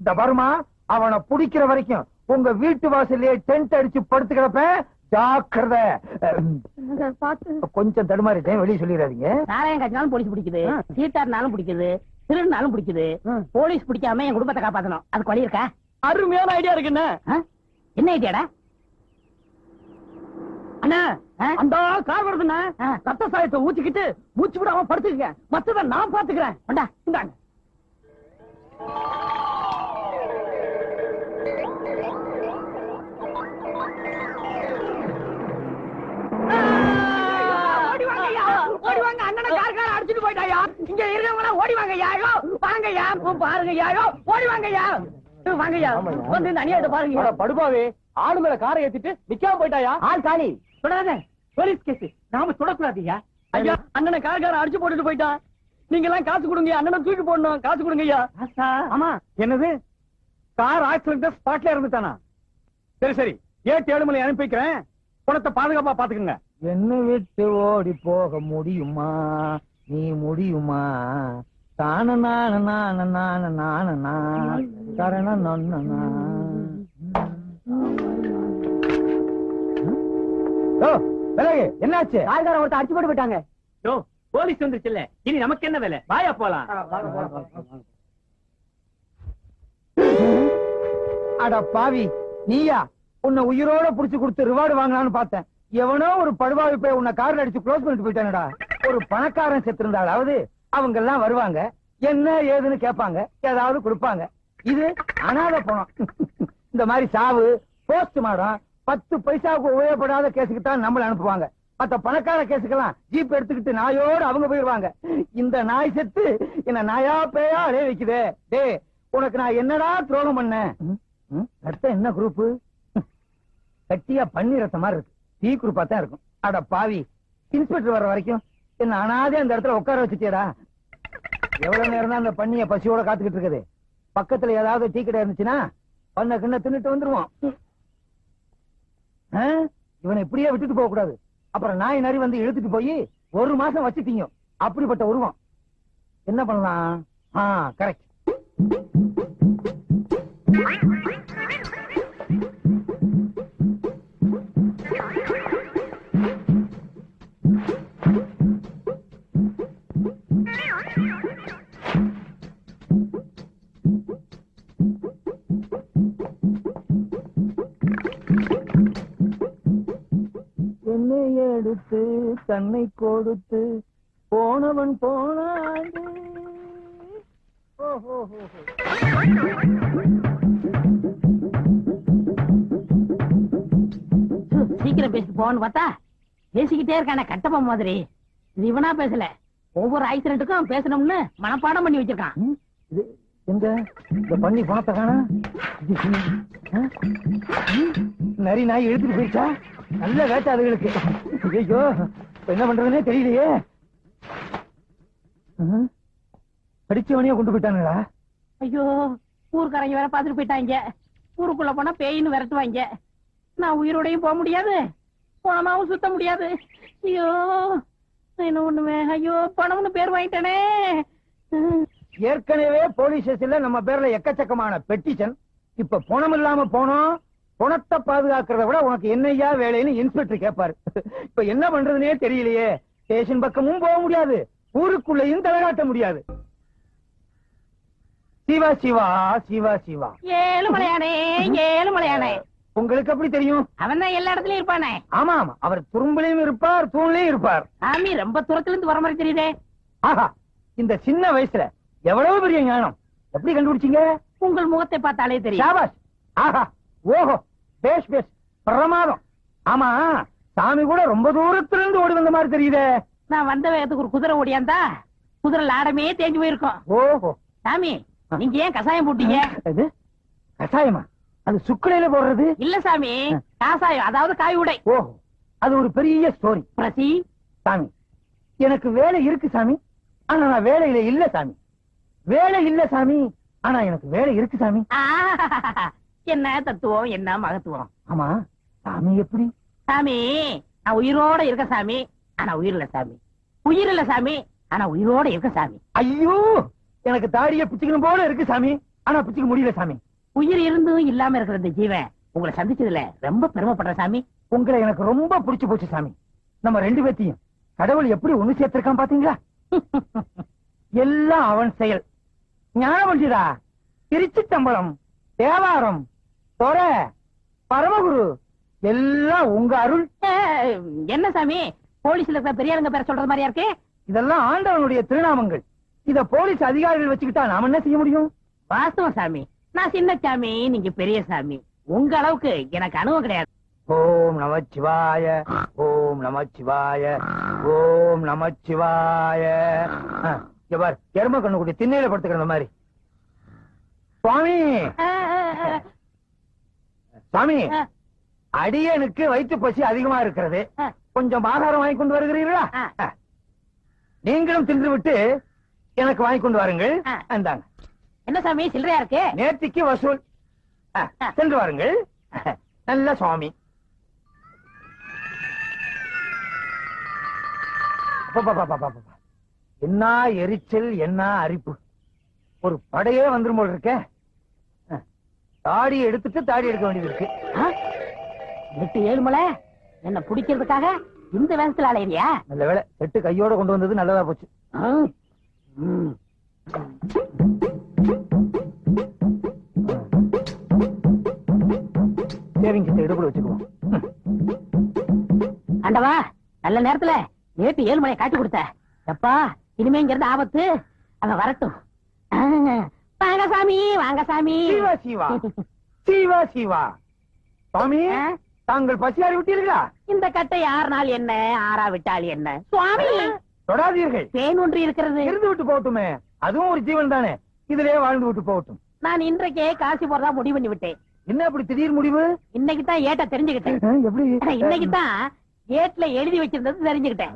இந்த வருமா அவனை புடிக்கிற வரைக்கும் உங்க வீட்டு வாசல்லே டென்ட் அடிச்சு படுத்து கிடப்பேன். ஜாக்கிரத. கொஞ்சம் தடுமாறிட்டேன், வெளியே சொல்லிடாதீங்க. சாராயம் காய்ச்சினாலும் போலீஸ் பிடிக்குது, சீட்டாருனாலும் பிடிக்குது, திருநாலும் பிடிக்குது. போலீஸ் பிடிக்காம என் குடும்பத்தை காப்பாத்தணும். அதுக்கு வழி இருக்கா? அருமையான ஐடியா இருக்குண்ணே. என்ன ஐடியாடா? அண்ணா அந்த கார் வருதுண்ணா. ரத்த சாயத்தை ஊத்திக்கிட்டு மூச்சு விடாம படுத்துக்க. மத்தத நான் பாத்துக்கிறேன். இந்தாங்க. ஓடி வாங்க, அண்ணனை கார் அடிச்சுட்டு போயிட்டாயா. இங்க இருக்கவங்க ஓடி வாங்கய்யா. வாங்கய்யா, பாருங்கய்யா. ஓடி வாங்கய்யா, வாங்கய்யா. வந்து இந்த அநியாயத்தை பாருங்க. படுபாவே, ஆளு மேல காரை ஏத்திட்டு நிக்காம போயிட்டாயா. ஆள் காலி. சொல்லாத, போலீஸ் கேஸ். நாம தொடக்கூடாதுயா. ஐயா, அண்ணனை கார அடிச்சு போட்டுட்டு போயிட்டான். நீங்க எல்லாம் காசு கொடுங்க. அண்ணனை தூக்கி போடணும். காசு கொடுங்க ஐயா. ஆமா. என்னது, கார் ஆக்சிடென்ட் ஸ்பாட்ல இருந்துட்டானா? சரி சரி, 7 மணி அனுப்பி வைக்கிறேன். பணத்தை பாதுகாப்பா பாத்துக்கங்க. என்ன விட்டு ஓடி போக முடியுமா? நீ முடியுமா? தான நான நான நான நான கரண நொன்னா. என்னாச்சு? கார்கார ஒருத்த அடிச்சு போட்டு போயிட்டாங்க. போலீஸ் வந்துருச்சுல்ல, இனி நமக்கு என்ன வேலை? வாயா போலாம். அட பாவி, நீயா? உன்னை உயிரோட புடிச்சு கொடுத்து ரிவார்டு வாங்கலாம்னு பார்த்தேன். எவனோ ஒரு படுவாவி போய் உன்னை கார்ல அடிச்சு க்ளோஸ் பண்ணிட்டு போயிட்டானடா. ஒரு பணக்காரன் செத்து இருந்தாலாவது அவங்க எல்லாம் வருவாங்க, என்ன ஏதுன்னு கேட்பாங்க, ஏதாவது கொடுப்பாங்க. இது அனாதை பணம். இந்த மாதிரி சாவு, போஸ்ட் மார்டம், 10 பைசாவுக்கு உபயோகப்படாத கேஸுக்கு தான் நம்மள அனுப்புவாங்க. மத்த பணக்கார கேஸுக்கெல்லாம் ஜீப் எடுத்துக்கிட்டு நாயோடு அவங்க போயிருவாங்க. இந்த நாய் செத்து என்ன நாயா பேயா அடைய வைக்குதே. டே, உனக்கு நான் என்னடா துரோகம் பண்ணேன்? ரத்தம் என்ன குரூப்? கட்டியா பன்னி ரத்தம் மாதிரி இருக்கு. டீ குரூப்பா தான் இருக்கும். அட பாவி, இன்ஸ்பெக்டர் வர்ற வரைக்கும் என்ன அனாதே அந்த இடத்துல உட்கார வச்சுட்டியடா. எவ்வளவு நேரம் தான் அந்த பண்ணிய பசியோட காத்துக்கிட்டு இருக்குது. பக்கத்துல ஏதாவது டீ கடை இருந்துச்சுன்னா பண்ண கிண்ண தின்னுட்டு வந்துருவோம். இவனை இப்படியே விட்டுட்டு போக கூடாது. அப்புறம் நாய் நரி வந்து இழுத்துட்டு போய் 1 மாசம் வச்சுட்டீங்க. அப்படிப்பட்ட உருவம். என்ன பண்ணலாம்? கரெக்ட். என்னை எடுத்து தன்னை கொடுத்து போனவன் போனாண்டு. சீக்கிரம் பேசிட்டு போன்னு பார்த்தா பேசிக்கிட்டே இருக்கான கட்டப்பா மாதிரி. இது இவனா பேசல, ஒவ்வொரு ஆக்சிடென்ட்டுக்கும் பேசணும்னு மனப்பாடம் பண்ணி வச்சிருக்கான். எங்க இந்த பண்ணி பணத்தை காண? நரி நாய் எடுத்துட்டு போயிடுச்சா? நல்ல வேட்டை அதுகளுக்கு. ஐயோ, என்ன பண்றதுன்னே தெரியலையே. படிச்சவனையே கொண்டு போயிட்டானுங்களா? ஐயோ, ஊருக்காரங்க வேற பாத்துட்டு போயிட்டாங்க. ஊருக்குள்ள போனா பேயின்னு விரட்டுவாங்க. நான் உயிரோடையும் போக முடியாது, பணமாவும் சுத்த முடியாது. ஐயோ, என்ன ஒண்ணுமே. ஐயோ, பணம்னு பேர் வாங்கிட்டேனே. ஏற்கனவே போலீஸ் ஸ்டேஷன்ல நம்ம பேர்ல எக்கச்சக்கமான பெட்டிஷன். இப்ப பணம் இல்லாம போனோம். பணத்தை பாதுகாக்கிறத விட உனக்கு என்னையா வேலைன்னு இன்ஸ்பெக்டர் கேட்பாரு. இப்ப என்ன பண்றதுன்னே தெரியலையே. ஸ்டேஷன் பக்கமும் போக முடியாது, ஊருக்குள்ளேயும் தலைகாட்ட முடியாது. சிவா சிவா சிவா சிவா. ஏழுமலையானே, ஏழுமலையானே. உங்களுக்கு எப்படி தெரியும்? அவன் தான் எல்லா இடத்துலயும் இருப்பானே. ஆமா ஆமா, அவர் துரும்புலையும் இருப்பார், தூண்லயும் இருப்பார். சாமி ரொம்ப தூரத்துல இருந்து வர மாதிரி தெரியுதே. ஆஹா, இந்த சின்ன வயசுல எவ்வளவு பெரிய ஞானம். எப்படி கண்டுபிடிச்சீங்க? உங்கள் முகத்தை பார்த்தாலே தெரியும். ஷாபாஷ். ஆஹா, ஓஹோ, பேஷ் பேஷ், பிரமாதம். ஆமா, சாமி கூட ரொம்ப தூரத்துல இருந்து ஓடி வந்த மாதிரி தெரியுதே. நான் வந்த வேகத்துக்கு ஒரு குதிரை ஓடியாந்தா குதிரை லாடமே தேஞ்சு போயிருக்கும். ஓஹோ. சாமி, நீங்க ஏன் கசாயம் போட்டீங்க? இது கசாயமா? அது சுக்குலையில போடுறது இல்ல சாமி, காசாயம், அதாவது காய் உடை. ஓஹோ, அது ஒரு பெரிய ஸ்டோரி. பிரசி, சாமி, எனக்கு வேலை இருக்கு சாமி, ஆனா நான் வேலையில இல்ல சாமி. வேலை இல்ல சாமி, ஆனா எனக்கு வேலை இருக்கு சாமி. என்ன தத்துவம், என்ன மகத்துவம். ஆமா, சாமி எப்படி? சாமி, நான் உயிரோட இருக்க சாமி, ஆனா உயிர் இல்ல சாமி. உயிர் இல்ல சாமி, ஆனா உயிரோட இருக்க சாமி. ஐயோ, எனக்கு தாடிய பிச்சுக்கணும் போல இருக்கு சாமி. ஆனா பிச்சுக்க முடியல சாமி. உயிர் இருந்தும் இல்லாம இருக்கிற இந்த ஜீவன் உங்களை சந்திச்சதுல ரொம்ப பெருமைப்படுற சாமி. உங்களை எனக்கு ரொம்ப பிடிச்சு போச்சு சாமி. நம்ம ரெண்டு பேத்தையும் கடவுள் எப்படி ஒண்ணு சேர்த்திருக்கான் பாத்தீங்களா? எல்லாம் அவன் செயல். ஞானவண்டிதா, திருச்சி தம்பலம், தேவாரம், தொரை, பரமகுரு எல்லாம் உங்க அருள். என்ன சாமி போலீஸ்ல இருக்கிற பெரியாருங்க பேர சொல்றது மாதிரியா இருக்கு? இதெல்லாம் ஆண்டவனுடைய திருநாமங்கள். இத போலீஸ் அதிகாரிகள் வச்சுக்கிட்டா நாம என்ன செய்ய முடியும்? வாஸ்தவம் சாமி. நான் சின்ன சாமி, நீங்க பெரிய சாமி. உங்க அளவுக்கு எனக்கு அனுபவம் கிடையாது. ஓம் நமச்சிவாய, ஓம் நமச்சிவாய, ஓம் நமச்சிவாய. பார், எரும கண்ணு குட்டி திண்ணையில படுத்துக்கிற மாதிரி. சுவாமி, சுவாமி, அடியனுக்கு வயிற்று பசி அதிகமா இருக்கிறது. கொஞ்சம் ஆகாரம் வாங்கி கொண்டு வருகிறீர்களா? நீங்களும் தின்று விட்டு எனக்கு வாங்கி கொண்டு வாருங்கள். அந்தாங்க. என்ன சாமி சில்லறையா இருக்கு? நேர்த்திக்கு வசூல். சென்று வாருங்கள். நல்ல சுவாமி. என்ன எரிச்சல், என்ன அரிப்பு. ஒரு படையே வந்துரும் போல இருக்க. தாடி எடுத்துட்டு தாடி எடுக்க வேண்டியது இருக்கு. 8-7 மலை என்ன பிடிக்கிறதுக்காக இந்த வேகத்துல அலையிறியா? நல்ல வேளை செட்டு கையோட கொண்டு வந்தது நல்லதா போச்சு. சேவிங் கிட்ட எடுப்பு வச்சுக்குவோம். ஆண்டவா, நல்ல நேரத்துல நேற்று 7 மலையை காட்டி கொடுத்த. எப்பா, இனிமே இங்க இருந்து ஆபத்து. அவன் வரட்டும். வாங்க சாமி, வாங்க சாமி. சிவா சிவா, சிவா சிவா. சுவாமி, தாங்கள் பசியாறி விட்டீர்களா? இந்த கட்டை 6 நாள் என்ன, 6 விட்டால் என்ன? சுவாமி, தொடாதீர்கள். தேன் ஒன்று இருக்கிறது. இருந்து விட்டு போகட்டுமே, அதுவும் ஒரு ஜீவன் தானே. இதிலே வாழ்ந்து விட்டு போகட்டும். நான் இன்றைக்கே காசி போறதா முடிவு பண்ணி விட்டேன். என்ன அப்படி திடீர் முடிவு? இன்னைக்கு தான் ஏட்ட தெரிஞ்சுக்கிட்டேன். எப்படி? இன்னைக்கு தான் ஏட்ல எழுதி வச்சிருந்தது தெரிஞ்சுக்கிட்டேன்.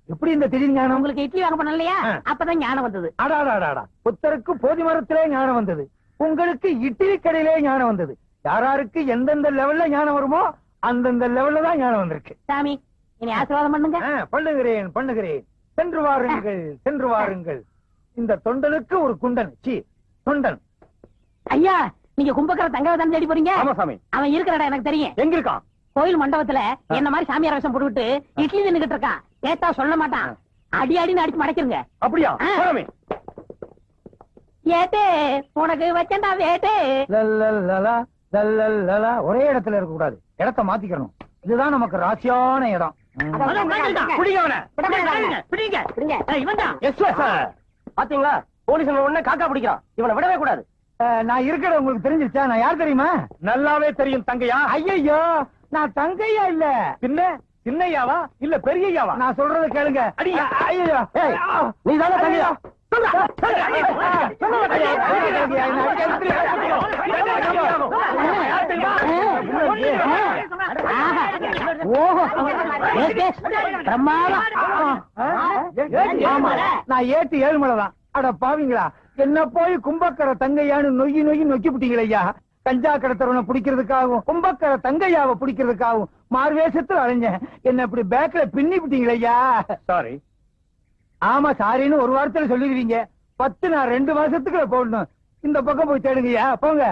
எப்படி இந்த திடீர் ஞானம்? உங்களுக்கு இட்லி வாங்க பண்ண இல்லையா? அப்பதான் ஞானம் வந்தது. அடாடாடாடா, புத்தருக்கு போதி மரத்திலே ஞானம் வந்தது. உங்களுக்கு இட்லி கடையிலே ஞானம் வந்தது. யாராருக்கு எந்தெந்த லெவல்ல ஞானம் வருமோ அந்தந்த லெவல்ல தான் ஞானம் வந்திருக்கு. சாமி, இனி ஆசீர்வாதம் பண்ணுங்க. பண்ணுகிறேன், பண்ணுகிறேன். சென்று வாருங்கள், சென்று வாருங்கள். இந்த தொண்டனுக்கு ஒரு குண்டன். சி, தொண்டன். ஐயா, நீங்க கும்பக்கர தங்கவை தான் தேடி போறீங்க? ஆமா சாமி. அவன் இருக்கிற இடம் எனக்கு தெரியும். எங்க இருக்கான்? கோயில் மண்டபத்துல என்ன மாதிரி சாமியார் வேஷம் போட்டுவிட்டு இட்லி தின்னுகிட்டு இருக்கான். கேட்டா சொல்ல மாட்டான். அடி அடின்னு அடிச்சு மடக்கிருங்க. அப்படியா? சாமி, ஏட்டே உனக்கு வச்சண்டா வேட்டே. லல்லலலா, லல்லலலா. ஒரே இடத்துல இருக்க கூடாது, இடத்தை மாத்திக்கணும். இதுதான் நமக்கு ராசியான இடம். பாத்தீங்களா, போலீஸ் உடனே காக்கா பிடிக்கிறான். இவனை விடவே கூடாது. நான் இருக்கிறது உங்களுக்கு தெரிஞ்சிருச்சா? நான் யார் தெரியுமா? நல்லாவே தெரியும். தங்கையா? ஐயோ, நான் தங்கையா இல்ல. பின்ன சின்னையாவா இல்ல பெரியயாவா? நான் சொல்றத கேளுங்க. ஐயோ, நீ தானே தங்கையா? நான் ஏட்டு 7 மலை தான். அட பாவீங்களா, என்ன போய் கும்பக்கர தங்கையான்னு நொய்யி நொய்யி நொக்கி பிட்டீங்களையா. கஞ்சா கடத்தவனை பிடிக்கிறதுக்காகவும் கும்பக்கர தங்கையாவை பிடிக்கிறதுக்காகவும் மார்வேஷத்துல அலைஞ்சேன். என்ன இப்படி பேக்ல பின்னி பிட்டீங்களையா. சாரி. ஆமா, சாரின்னு ஒரு வாரத்துல சொல்லிடுவீங்க. 10 நான் 2 மாசத்துக்குள்ள போடணும். இந்த பக்கம் போய் தேடுங்கய்யா, போங்க.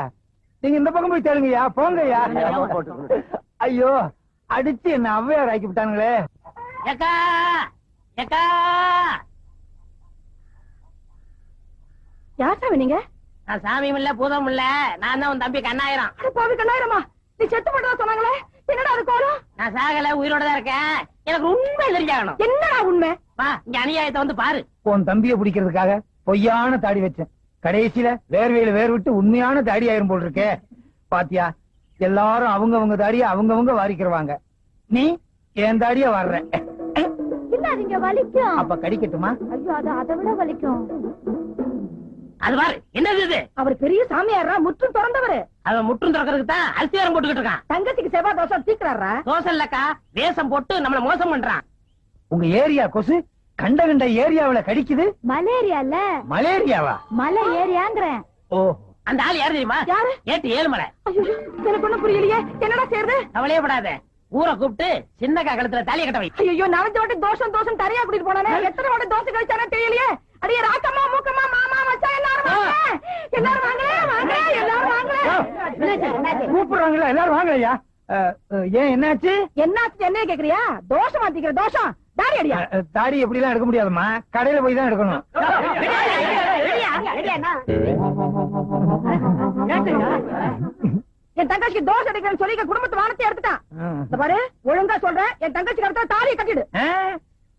நீங்க இந்த பக்கம் போய் தேடுங்கய்யா, போங்கய்யா. ஐயோ, அடிச்சு என்ன ஔவையார் ஆக்கி விட்டானுங்களே. ஏக்கா, ஏக்கா. யார் சாமி நீங்க? நான் சாமியும் இல்ல பூதம் இல்ல, நான் தான் உன் தம்பி கண்ணாயிரம். பாவி கண்ணாயிரமா, நீ செத்து போட்டதா சொன்னாங்களே, என்னடா அது கோலம்? நான் சாகல, உயிரோட தான் இருக்கேன். எனக்கு உண்மை தெரிஞ்சாகணும். என்னடா உண்மை? வா, இங்க அநியாயத்தை வந்து பாரு. உன் தம்பியை பிடிக்கிறதுக்காக பொய்யான தாடி வச்சேன். கடைசியில வேர்வையில வேர் விட்டு உண்மையான தாடி ஆயிரும் போல் இருக்கே. பாத்தியா, எல்லாரும் அவங்கவங்க தாடிய அவங்கவங்க வாரிக்கிறவாங்க. நீ என் தாடிய வர்ற. இல்ல, அது இங்க வலிக்கும். அப்ப கடிக்கட்டுமா? ஐயோ, அது அதை விட வலிக்கும். அது பாரு, என்னது இது? அவர் பெரிய சாமியாரா, முற்றும் திறந்தவரு. அவன் முற்றும் திறக்கிறதுக்கு தான் அரிசியாரம் போட்டுக்கிட்டு இருக்கான். தங்கச்சிக்கு செவ்வாய் தோசம் தீக்குறாரா? தோசை இல்லக்கா, வேஷம் போட்டு நம்மள மோசம் பண்றான். உங்க ஏரியா கொசு கண்ட கண்ட ஏரியாவில கடிக்குது. மலேரியா இல்ல, மலேரியாவா? மலை ஏரியாங்கிறேன். ஓ, அந்த ஆள் யாரு தெரியுமா? யாரு? ஏட்டு 7 மலை. ஐயோ, எனக்கு ஒண்ணும் புரியலையே. என்னடா செய்யறது? கவலையே படாத, ஊரை கூப்பிட்டு சின்னக்கா கழுத்துல தாலியை கட்ட வை. ஐயோ, 4 வாட்டி தோசம் தோசம் தரையா கூட்டிட்டு போனானே. எத்தனை வாட்டி தோசை கழிச்சானே தெரியலையே. அடியே ராக்கம்மா மூக்கம்மா மாமா மச்சான் எல்லாரும் வாங்க எல்லாரும் வாங்க வாங்க எல்லாரும் வாங்க கூப்பிடுறாங்களா எல்லாரும் வாங்க ஐயா ஏன் என்னாச்சு என்னாச்சு என்ன கேக்குறியா தோஷம் மாத்திக்கிற தோஷம் தாடி அடியா தாடி எப்படி எல்லாம் எடுக்க முடியாதும்மா கடையில போய் தான் எடுக்கணும் என் தங்கச்சிக்கு தோசை அடிக்கிறேன்னு சொல்லி குடும்பத்து வானத்தை எடுத்துட்டான் பாரு ஒழுங்கா சொல்றேன் என் தங்கச்சிக்கு அடுத்த தாலியை கட்டிடு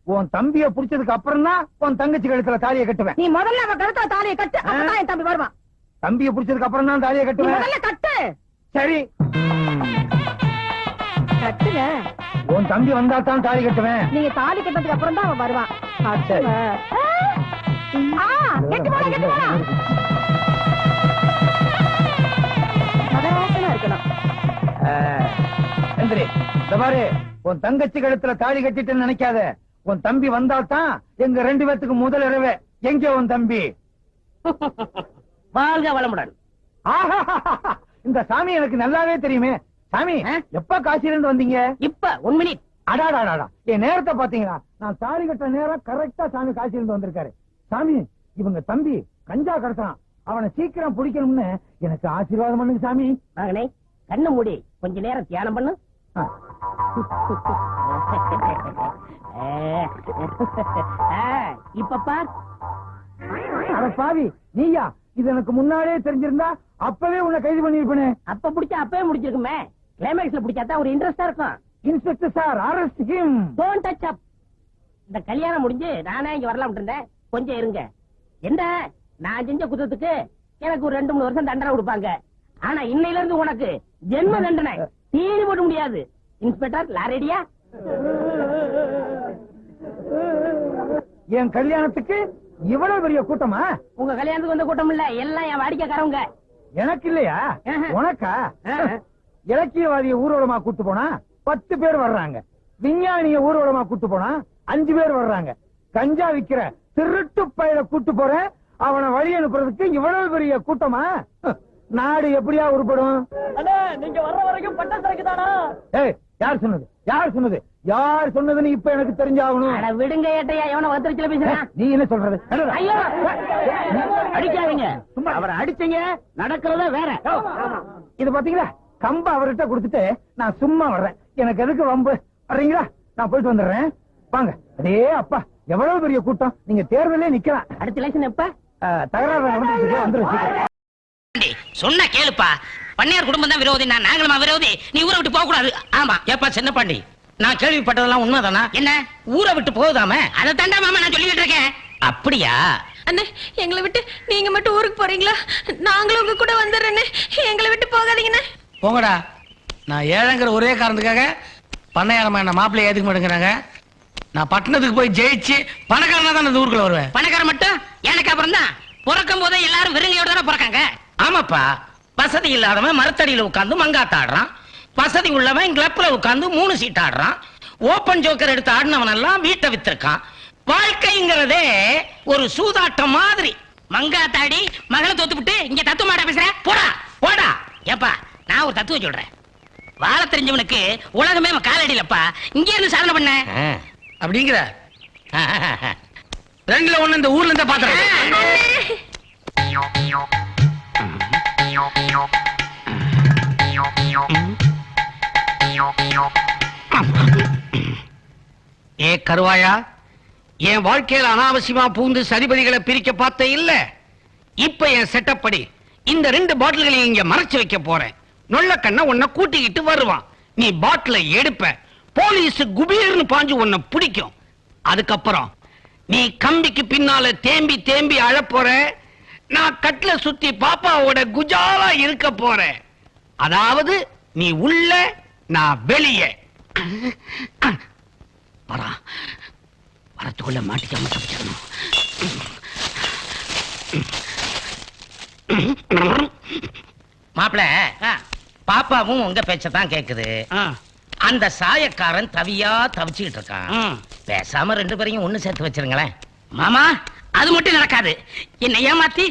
உன் தம்பிய புடிச்சதுக்கு அப்புறம் தான் உன் தங்கச்சி கழுத்துல தாலியை கட்டுவேன் நீ முதல்ல அவன் கழுத்துல தாலியை கட்டு அப்பதான் என் தம்பி வருவான் தம்பிய புடிச்சதுக்கு அப்புறம் தான் தாலியை நீ கட்டுவேன் முதல்ல கட்டு சரி கட்டுங்க உன் தம்பி வந்தா தான் தாலி கட்டுவேன் நீங்க தாலி கட்டதுக்கு அப்புறம் தான் அவன் வருவான் சரி. கெட்டு போடா கெட்டு போடா மதவாசனா இருக்கணும் எந்திரி இந்த பாரு உன் தங்கச்சி கழுத்துல தாலி கட்டிட்டு நினைக்காத உன் தம்பி வந்தா தான் எங்க 2 பேத்துக்கு முதல் இரவே எங்க உன் தம்பி வாழ்க வளமுடன். ஆஹா இந்த சாமி எனக்கு நல்லாவே தெரியுமே சாமி எப்ப காசில இருந்து வந்தீங்க இப்ப 1 மினிட். அடாடாடாடா என் நேரத்தை பாத்தீங்களா நான் தாலி கட்ட நேரம் கரெக்டா சாமி காசில இருந்து வந்திருக்காரு சாமி இவங்க தம்பி கஞ்சா கடத்தான் அவனை சீக்கிரம் பிடிக்கணும்னு எனக்கு ஆசீர்வாதம் பண்ணுங்க சாமி மகனே கண்ணு மூடி கொஞ்ச நேரம் தியானம் பண்ணு. இப்ப பார். அட பாவி நீயா இது எனக்கு முன்னாலே தெரிஞ்சிருந்தா அப்பவே உன்னை கைது பண்ணிருப்பேனே அப்ப பிடிச்சா அப்பவே முடிச்சிருக்குமே. கிளைமேக்ஸ்ல பிடிச்சாதான் ஒரு இன்ட்ரெஸ்டா இருக்கும். Inspector sir arrest him don't touch up. இந்த கல்யாணம் முடிஞ்சு நானே இங்க வரலாம் இருந்தேன். கொஞ்சம் இருங்க. என்ன நான் செஞ்ச குற்றத்துக்கு எனக்கு ஒரு 2-3 வருஷம் தண்டனை கொடுப்பாங்க. ஆனா இன்னையில இருந்து உனக்கு ஜென்ம தண்டனை தீனி போட முடியாது. இன்ஸ்பெக்டர் லாரேடியா என் கல்யாணத்துக்கு இவ்வளவு பெரிய கூட்டமா உங்க கல்யாணத்துக்கு வந்த கூட்டம் இல்ல, எல்லாம் என் வாடிக்கைக்காரவங்க. எனக்கு இல்லையா ஆஹா. உனக்கா இலக்கியவாதிய ஊர்வலமா கூட்டு போனா 10 பேர் வர்றாங்க விஞ்ஞானிய ஊர்வலமா கூட்டு போனா 5 பேர் வர்றாங்க கஞ்சா விக்கிற திருட்டு பயில கூட்டு போறேன் அவனை வழி அனுப்புறதுக்கு இவ்வளவு பெரிய கூட்டமா நாடு எப்படியா உருப்படும் நீங்க வர்ற வரைக்கும் பட்ட சரக்கு தானா? ஏய் யார் சொன்னது யார் சொன்னது யார் சொன்னதுன்னு இப்ப எனக்கு தெரிஞ்சாகணும் விடுங்க ஏட்டையா எவன வத்திரச்சில பேசுறான். நீ என்ன சொல்றது ஐயோ அடிக்காதீங்க. அவரை அடிச்சீங்க நடக்கிறதா வேற. இது பாத்தீங்களா கம்ப அவர்கிட்ட கொடுத்துட்டு நான் சும்மா வர்றேன் எனக்கு எதுக்கு வம்பு வர்றீங்களா நான் போயிட்டு வந்துடுறேன் வாங்க அதே அப்பா எவ்வளவு பெரிய கூட்டம் நீங்க தேர்தலே நிக்கலாம் அடுத்த எலெக்ஷன் எப்ப? தகராறு வந்துருச்சு சொன்ன கேளுப்பா. பண்ணையார் குடும்பம் தான் விரோதி, நாங்களுமா விரோதி. நீ ஊரை விட்டு போக கூடாது. ஆமா ஏப்பா சின்ன பாண்டி நான் கேள்விப்பட்டதெல்லாம் உண்மைதானா? என்ன ஊரை விட்டு போகுதாம? அதை தாண்டா மாமா நான் சொல்லிட்டு இருக்கேன். அப்படியா? அண்ணே எங்களை விட்டு நீங்க மட்டும் ஊருக்கு போறீங்களா? நாங்களும் உங்க கூட வந்துடுறேன்னு எங்களை விட்டு போகாதீங்கண்ணே. போங்கடா. நான் ஏழைங்கிற ஒரே காரணத்துக்காக பண்ணையாரமா என்ன மாப்பிள்ளை ஏத்துக்க மாட்டேங்கிறாங்க. நான் பட்டணத்துக்கு போய் ஜெயிச்சு பணக்காரனா தான் இந்த ஊருக்குள்ள வருவேன். பணக்காரன் மட்டும் எனக்கு அப்புறம் தான். பிறக்கும் போதே எல்லாரும் விருங்கையோட தானே பிறக்காங்க. ஆமாப்பா, வசதி இல்லாதவன் மரத்தடியில உட்கார்ந்து மங்காத்த ஆடுறான். வசதி உள்ளவன் கிளப்ல உட்கார்ந்து 3 சீட் ஆடுறான். ஓபன் ஜோக்கர் எடுத்து ஆடினவன் எல்லாம் வீட்டை வித்திருக்கான். வாழ்க்கைங்கிறதே ஒரு சூதாட்டம் மாதிரி. மங்காத்தாடி மகளை தோத்துவிட்டு இங்க தத்துவ மாட பேசுற போடா போடா. ஏப்பா நான் ஒரு தத்துவம் சொல்றேன். வாழ தெரிஞ்சவனுக்கு உலகமே காலடியிலப்பா. இங்க இருந்து சாதனை பண்ண அப்படிங்கிற 2ல 1 இந்த ஊர்ல இருந்தே பாத்துறேன். ஏ கருவாயா, என் வாழ்க்கையில அனாவசியமா பூந்து சதிபதிகளை பிரிக்க பார்த்த இல்ல. இப்ப என் செட்டப் படி இந்த 2 பாட்டில்களையும் இங்க மறைச்சு வைக்க போறேன். நொல்ல கண்ண உன்னை கூட்டிக்கிட்டு வருவான். நீ பாட்டில எடுப்ப, போலீஸ் குபீர்னு பாஞ்சு உன்னை பிடிக்கும். அதுக்கப்புறம் நீ கம்பிக்கு பின்னால தேம்பி தேம்பி அழப்போற. நான் கட்ல சுத்தி பாப்பாவோட குஜாலா இருக்க போறேன். அதாவது நீ உள்ள நான் வெளியே. வரா வரத்துக்குள்ள மாட்டிக்காம தப்பிச்சிடணும். மாப்பிள பாப்பாவும் உங்க பேச்சதான் கேக்குது. அந்த சாயக்காரன் தவியா தவிச்சுக்கிட்டு இருக்கான். பேசாம 2 பேரையும் ஒண்ணு சேர்த்து வச்சிருங்களேன். மாமா அது மட்டும் நடக்காது. என்ன ஏமாத்தி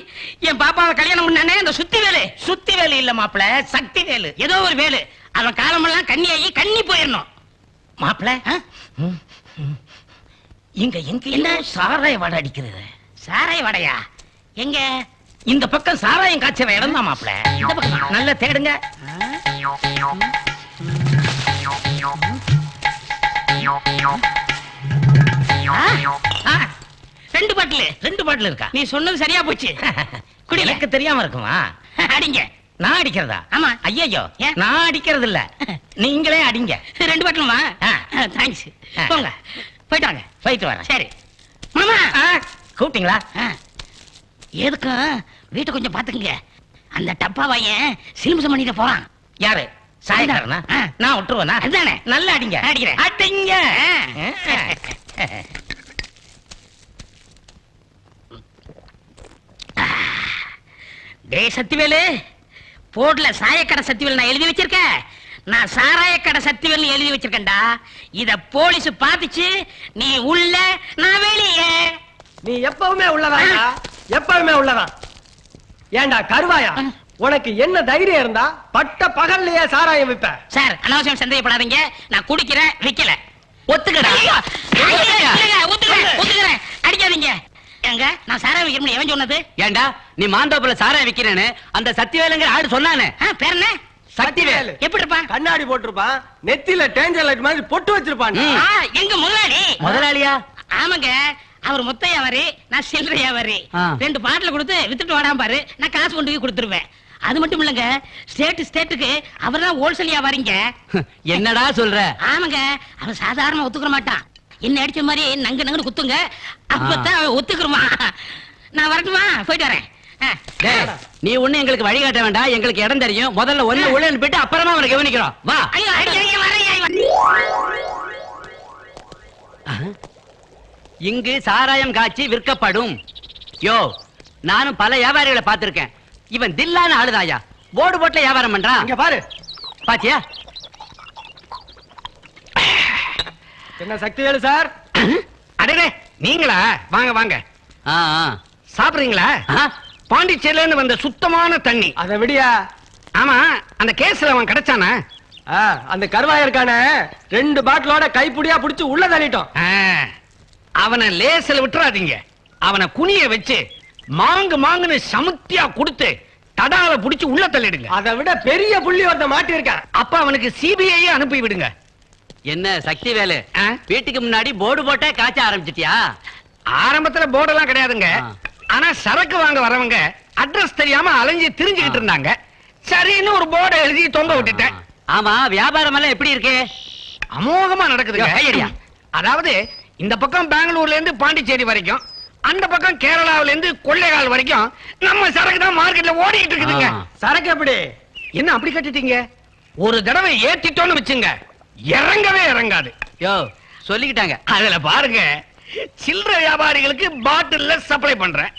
என் பாப்பாவை கல்யாணம் பண்ணானே அந்த சுத்தி வேலு இல்ல மாப்பிள, சக்தி வேலு. ஏதோ ஒரு வேலு. அவன் காலமெல்லாம் கன்னியாகி கண்ணி போயிடணும். மாப்பிள இங்க எங்க என்ன சாராய வாடை அடிக்கிறது? சாராய வடையா? எங்க? இந்த பக்கம் சாராயம் காய்ச்சற இடம் தான் மாப்ள. இந்த பக்கம் நல்லா தேடுங்க. ரெண்டு பாட்டில் இருக்கா? நீ சொன்னது சரியா போச்சு. குடி. எனக்கு தெரியாம இருக்குமா? அடிங்க. நான் அடிக்கிறதா? ஆமா. ஐயோ, நான் அடிக்கிறது இல்ல, நீங்களே அடிங்க. 2 பாட்டிலுமா? தேங்க்ஸ். போங்க, போயிட்டு வாங்க. போயிட்டு வரேன். சரி மாமா. கூப்பிட்டீங்களா? எதுக்கு? வீட்டை கொஞ்சம் பாத்துக்கங்க. அந்த டப்பா வாயன் சிலிம்சம் பண்ணிட்டு போறான். யாரு? சாயக்காரனா? நான் விட்டுருவேனா? அதுதானே. நல்லா அடிங்க. அடிக்கிறேன். அடிங்க. டேய் சத்திவேலு, போர்ட்ல சாயக்கடை சத்திவேல் நான் எழுதி வச்சிருக்கேன். நான் சாராயக்கடை சத்திவேல் எழுதி வச்சிருக்கேன்டா. இத போலீஸ் பாத்துச்சு, நீ உள்ள நான் வெளியே. நீ எப்பவுமே உள்ளதான், எப்பவுமே உள்ளதான். ஏண்டா கருவாயா, உனக்கு என்ன தைரியம் இருந்தா பட்ட பகல்லையே சாராயம் விப்ப? சார், அனாவசியம் சந்தேகப்படாதீங்க. நான் குடிக்கிறேன், விக்கல. ஒத்துக்கடா. ஒத்துக்கிறேன். அடிக்காதீங்க. ஏங்க, நான் சாராயம் விக்கிறேன் எவன் சொன்னது? ஏண்டா, நீ மாந்தோப்புல சாராயம் விக்கிறேன்னு அந்த சத்திவேலுங்கிற ஆடு சொன்னானே. பேர் என்ன? சத்திவேல். எப்படி இருப்பான்? கண்ணாடி போட்டிருப்பான், நெத்தியில டேஞ்சர் லைட் மாதிரி பொட்டு வச்சிருப்பான். எங்க முதலாளி? முதலாளியா? ஆமாங்க, அவர் மொத்த வியாபாரி, நான் சில்லறை வியாபாரி. 2 பாட்டில் கொடுத்து வித்துட்டு வாடாம பாரு, நான் காசு கொண்டு போய் கொடுத்துருவேன். அது மட்டும் இல்லங்க, ஸ்டேட்டுக்கு அவர் தான் ஹோல்சேல் வியாபாரிங்க. என்னடா சொல்ற? ஆமாங்க, அவன் சாதாரண ஒத்துக்கிற மாட்டான். என்ன அடிச்ச மாதிரி நங்கு குத்துங்க, அப்பதான் அவன் ஒத்துக்குறமா. நான் வரட்டுமா? போயிட்டு வரேன். நீ ஒண்ணு எங்களுக்கு வழிகாட்ட வேண்டாம், எங்களுக்கு இடம் தெரியும். முதல்ல ஒண்ணு உள்ள போயிட்டு அப்புறமா அவனை கவனிக்கிறோம். வா. இங்கு சாராயம் காய்ச்சி விற்கப்படும். யோ, நானும் பல வியாபாரிகளை பார்த்திருக்கேன். இவன் தில்லான ஆளுதாயா, போர்டு போட்ல வியாபாரம் பண்றான். இங்க பாரு. பாத்தியா? என்ன சக்திவேலு சார்? அடடே, நீங்களா? வாங்க வாங்க. சாப்பிடுறீங்களா? பாண்டிச்சேரியில வந்த சுத்தமான தண்ணி. அத விடியா. ஆமா, அந்த கேஸ்ல அவன் கிடைச்சானா? அந்த கருவாயா இருக்கானே, 2 பாட்டிலோட கைப்புடியா புடிச்சு உள்ள தள்ளிட்டோம். அவனை லேசில விட்டுறாதீங்க. அவனை குனிய வச்சு மாங்குன்னு சமுத்தியா கொடுத்து தடால புடிச்சு உள்ள தள்ளிடுங்க. அதை விட பெரிய புள்ளி ஒருத்த மாட்டி இருக்கான். அப்ப அவனுக்கு சிபிஐ அனுப்பி விடுங்க. என்ன சக்தி வேலு, வீட்டுக்கு முன்னாடி போர்டு போட்டே காய்ச்ச ஆரம்பிச்சிட்டியா? ஆரம்பத்துல போர்டெல்லாம் கிடையாதுங்க. ஆனா சரக்கு வாங்க வரவங்க அட்ரஸ் தெரியாம அலைஞ்சு திரிஞ்சுக்கிட்டு இருந்தாங்க. சரின்னு ஒரு போர்டை எழுதி தொங்க விட்டுட்டேன். ஆமா, வியாபாரம் எல்லாம் எப்படி இருக்கு? அமோகமா நடக்குதுங்க. அதாவது இந்த பக்கம் பெங்களூர்ல இருந்து பாண்டிச்சேரி வரைக்கும், அந்த பக்கம் கேரளாவில இருந்து கொள்ளைகால் வரைக்கும் நம்ம சரக்கு தான் மார்க்கெட்ல ஓடிட்டு இருக்குதுங்க. சரக்கு எப்படி? என்ன அப்படி கட்டிட்டீங்க? ஒரு தடவை ஏத்திட்டோன்னு வச்சுங்க, இறங்கவே இறங்காது. யோ, சொல்லிக்கிட்டாங்க. அதுல பாருங்க, சில்லறை வியாபாரிகளுக்கு பாட்டில்ல சப்ளை பண்றேன்,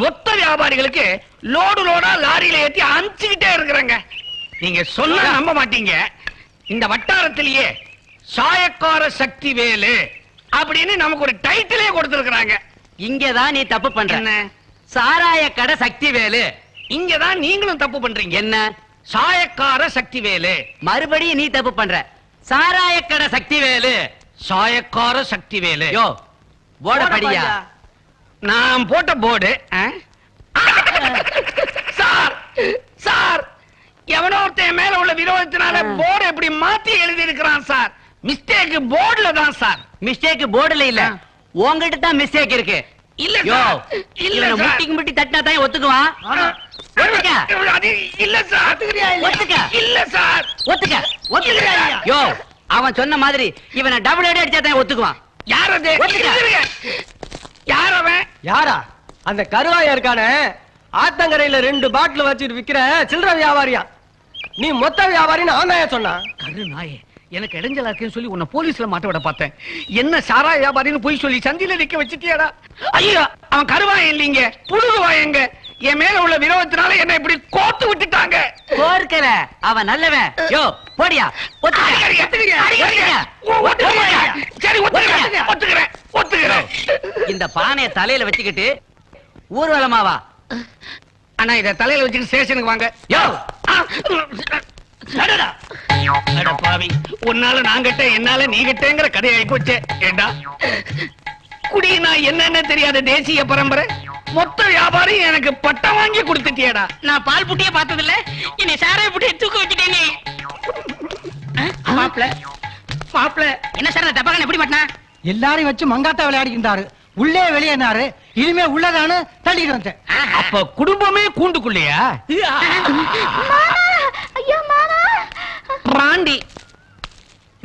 மொத்த வியாபாரிகளுக்கு லோடா லாரியில ஏத்தி அனுப்பிச்சுக்கிட்டே இருக்கிறாங்க. நீங்க சொன்னா நம்ப மாட்டீங்க, இந்த வட்டாரத்திலேயே சாயக்கார சக்தி வேலு அப்படின்னு நமக்கு ஒரு டைட்டிலே கொடுத்திருக்கிறாங்க. இங்கதான் நீ தப்பு பண்ற. என்ன? சாராய கடை சக்தி வேலு. இங்கதான் நீங்களும் தப்பு பண்றீங்க. என்ன? சாயக்கார சக்தி வேலு. மறுபடியும் நீ தப்பு பண்ற. சாராய கடை சக்தி வேலு, சாயக்கார சக்தி வேலு. யோ, போர்ட படியா. நான் போட்ட போர்டு. சார் சார், எவனோ ஒருத்தன் மேல உள்ள விரோதத்தினால போர்டு எப்படி மாத்தி எழுதி இருக்கிறான் சார். மிஸ்டேக் போர்டுல தான் சார். மிஸ்டேக் போர்டுல இல்ல, உங்ககிட்ட தான் மிஸ்டேக் இருக்கு. இல்ல சார், இல்ல முட்டி தட்டினா தான் ஒத்துக்குவான். இல்ல சார், இல்ல சார், ஒத்துக்க. யோ, அவன் சொன்ன மாதிரி இவனை டபுள் அடி அடிச்சா தான் ஒத்துக்குவான். யார் அது? யார் அவன்? யாரா? அந்த கருவாயா இருக்கானே, ஆத்தங்கரையில 2 பாட்டில் வச்சுட்டு விக்கிற சில்லறை வியாபாரியா. நீ மொத்த வியாபாரின்னு அவன் சொன்னா. கரு நாயே, எனக்கு இடைஞ்சலா இருக்குன்னு சொல்லி உன்னை போலீஸ்ல மாட்ட விட பார்த்தேன். என்ன சாரா வியாபாரின்னு போய் சொல்லி சந்தில நிக்க வச்சுட்டியாடா? ஐயா, அவன் கருவாயன் இல்லீங்க, புழுகுவாயங்க. என் மேல உள்ள விரோதத்தினால என்ன இப்படி கோத்து விட்டுட்டாங்க. கோர்க்கற அவன் நல்லவன். யோ, போடியா. இந்த பானைய தலையில வச்சுக்கிட்டு ஊர்வலமாவா? அண்ணா, இத தலையில வச்சுக்கிட்டு ஸ்டேஷனுக்கு வாங்க. யோ, பாவி, உன்னால நான் கட்ட, என்னால நீ கட்டேங்கிற கதையாயி போச்சே. ஏண்டா, குடி நான் என்னன்னு தெரியாத தேசிய பரம்பரை. மொத்த வியாபாரி எனக்கு பட்டம் வாங்கி கொடுத்துட்டியடா. நான் பால் புட்டியே பார்த்தது இல்ல, என்னை சாராய புட்டியை தூக்க வச்சுட்டேனே. மாப்பிள மாப்பிள என்ன சார் டப்பாக்கன் எப்படி மாட்டினா? எல்லாரையும் வச்சு மங்காத்தா விளையாடிக்கிட்டாரு. உள்ளே வெளியேனாரு. இனிமே உள்ளதானு தள்ளிட்டு வந்தேன். அப்ப குடும்பமே கூண்டுக்குள்ளையா? ஐயோ மாமா ராண்டி.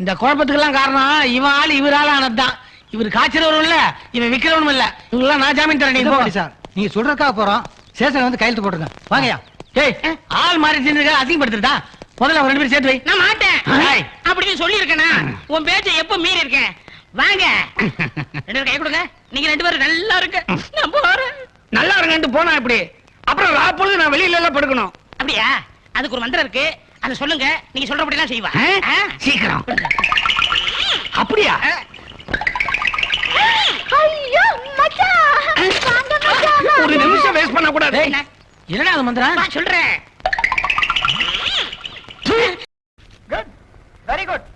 இந்த குழப்பத்துக்கெல்லாம் காரணம் இவன் ஆள் இவரால ஆனதுதான். இவர் காய்ச்சறவரும் இல்ல, இவன் விக்கிறவனும் இல்ல. இவங்கெல்லாம் நான் ஜாமீன் தரேன். நீங்க போங்க சார், நீங்க சொல்றதுக்காக போறோம். ஸ்டேஷன் வந்து கையெழுத்து போட்டுருங்க. வாங்கயா. ஏய், ஆள் மாறி செஞ்சிருக்க, அசிங்கப்படுத்துறதா? முதல்ல அவங்க 2 பேரும் சேர்த்து வை. நான் மாட்டேன் ஏய். அப்படின்னு சொல்லி இருக்கேனா? உன் பேச்சை எப்ப மீறி இருக்கேன்? வாங்க 2 பேரும் கை கொடுங்க. நீங்க 2 பேரும் நல்லா இருக்கு. நான் போறேன். நல்லா இருங்கன்ட்டு போனா இப்படி. அப்புறம் ராப்பொழுது நான் வெளியில எல்லாம் படுக்கணும். அப்படியா? அதுக்கு ஒரு மந்திரம் இருக்கு, அதை சொல்லுங்க. நீங்க சொல்றபடிலாம் செய்வா. சீக்கிரம். அப்படியா? ஐயோ மச்சான் வாங்க மச்சான் ஒரு நிமிஷம் வேஸ்ட் பண்ண கூடாது. என்னடா அது மந்திரம்? வா, சொல்றேன். Good, very good.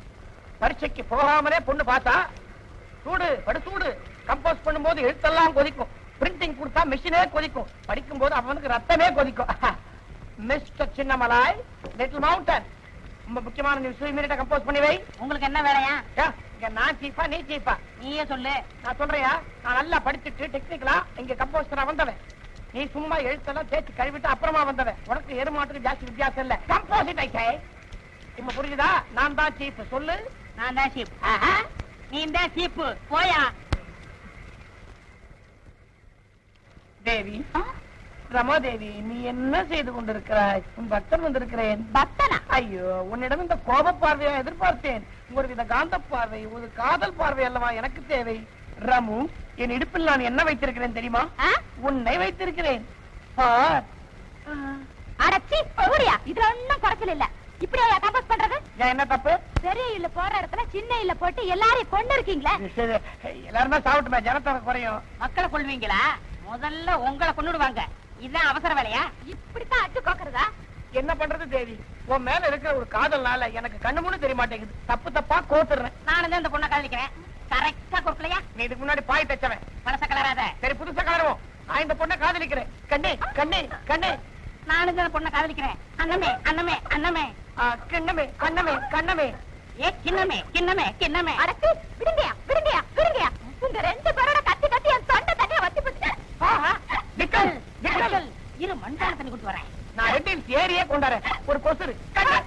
பரீட்சைக்கு போகாமலே பொண்ணு பார்த்தா சூடு படு. கம்போஸ் பண்ணும்போது எழுத்தெல்லாம் கொதிக்கும். பிரிண்டிங் கொடுத்தா மிஷினே கொதிக்கும். படிக்கும் போது அவனுக்கு ரத்தமே கொதிக்கும். மிஸ்டர் சின்னமலாய், லிட்டில் மவுண்டன், ரொம்ப முக்கியமான நியூஸ் இமீடியட்டா கம்போஸ் பண்ணி வை. உங்களுக்கு என்ன வேலையா? இங்க நான் சீஃபா நீ சீஃபா? நீயே சொல்லு. நான் சொல்றியா? நான் நல்லா படிச்சுட்டு டெக்னிக்கலா இங்க கம்போஸ்டரா வந்தவன். நீ சும்மா எழுத்தெல்லாம் தேய்ச்சி கழுவிட்டு அப்புறமா வந்தவன். உனக்கு எருமாட்டுக்கு ஜாஸ்தி வித்தியாசம் இல்ல. கம்போசிட் ஐ சே. இப்ப புரியுதா? நான் தான் சீஃப். சொல்லு. நான் தான் சீப். நீ தான் சீப்பு. போயா. தேவி, ரமாதேவி, நீ என்ன செய்து கொண்டிருக்கிறாய்? உன் பக்தன் வந்திருக்கிறேன். பக்தனா? ஐயோ, உன்னிடம் இந்த கோப பார்வையா எதிர்பார்த்தேன். ஒருவித காந்த பார்வை, ஒரு காதல் பார்வை அல்லவா எனக்கு தேவை. ரமு, என் இடுப்பில் நான் என்ன வைத்திருக்கிறேன் தெரியுமா? உன்னை வைத்திருக்கிறேன். பார். அடச்சி சூர்யா, இதுல ஒண்ணும் குறைச்சல் இல்ல. இப்படியா கம்போஸ் பண்றது? ஏன், என்ன தப்பு? பெரிய இல்ல போற இடத்துல சின்ன இல்ல போட்டு எல்லாரையும் கொண்டு இருக்கீங்களே. சரி, எல்லாருமே சாப்பிட்டுமே, ஜனத்தொகை குறையும். மக்களை கொள்வீங்களா? முதல்ல உங்களை கொண்டுடுவாங்க. இதுதான் அவசர வேலையா? இப்படித்தான் அட்டு கோக்குறதா? என்ன பண்றது தேவி? உன் மேல இருக்கிற ஒரு காதல்னால எனக்கு கண்ணு மூணு தெரிய மாட்டேங்குது. தப்பு தப்பா கோத்துறேன். நானும் தான் இந்த பொண்ணை காதலிக்கிறேன். கரெக்டா கொடுக்கலையா? நீ இதுக்கு முன்னாடி பாய் தச்சவன். பழச கலராத. சரி, புதுசா கலருவோம். நான் இந்த பொண்ணை காதலிக்கிறேன். கண்ணே கண்ணே கண்ணே. நானும் தான் இந்த பொண்ணை காதலிக்கிறேன். அண்ணமே அண்ணமே அண்ணமே. கிண்ணமே கண்ணமே கண்ணமே. ஏ கிண்ணமே கிண்ணமே கிண்ணமே. அடச்சி விடுங்கயா விடுங்கயா விடுங்கயா. உங்க 2 பேரோட கத்தி கத்தி என் தொண்டை தண்ணிய வத்தி போச்சு. விக்கல் விக்கல். இரு மண்பான தண்ணி கொண்டு வரேன். நான் ரெட்டில் ஏரியே கொண்டாரேன். ஒரு கொசுரு. கண்ணே